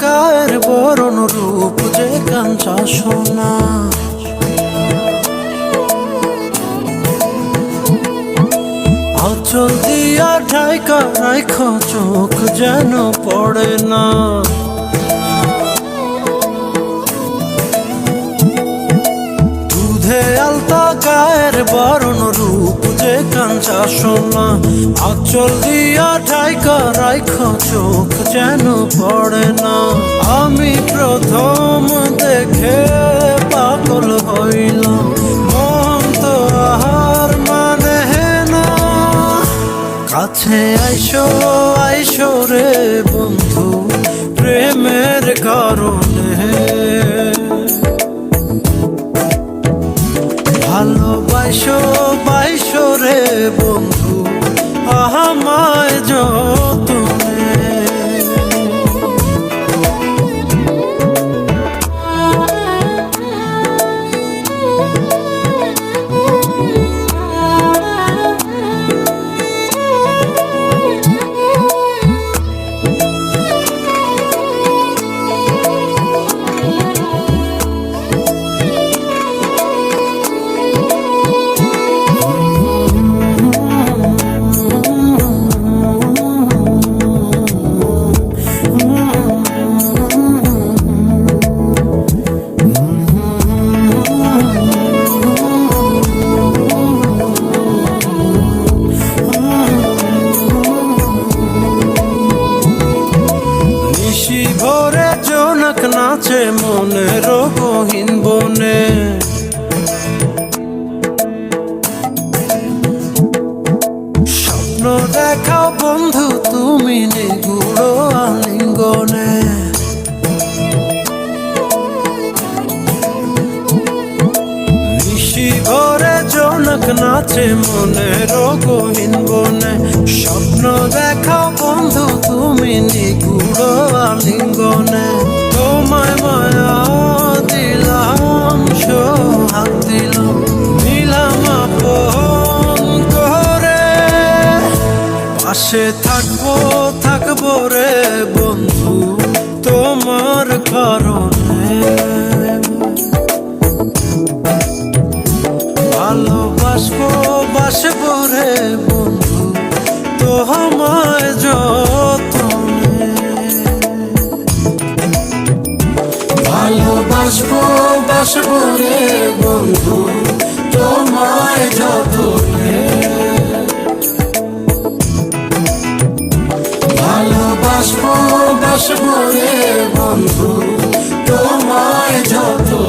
গায়ের বরণ রূপ যে কাঞ্চা সোনা। আঁচল দিয়া ঢাইকা রাইখ চোখ যেন পড়ে না। দুধে আলতা গায়ের বরণ রূপ যে কাঞ্চা সোনা। আঁচল দিয়া ঢাইকা রাইখ চোখ যেন পড়ে না। আমি প্রথম দেখে পাগল হইলাম, মন তো আহার মানে না। কাছে আইসো আইসো রে বন্ধু প্রেমের কারণে। ভালোবাসো বাইসো রে বন্ধু আমায় যতনে। ভোরে জোনাক নাচে মনের গহীন বনে। স্বপ্ন দেখাও বন্ধু তুমি নিগুড় আলিঙ্গনে। নিশি ভোরে জোনাক নাচে মনের গহীন বনে। স্বপ্ন দেখাও বন্ধু তুমি নিগুড় আলিঙ্গনে। তোমায় মায়া দিলাম সোহাগ দিলাম নিলাম আপন করে। পাশে থাকবো থাকবো রে বন্ধু তোমার কারণে। ভালোবাসবো বাসবো রে বন্ধু তোমায় যতনে। ভালোবাসবো বাসবো রে বন্ধু তোমায় যতনে। ভালোবাসবো বাসবো রে বন্ধু তোমায় যতনে।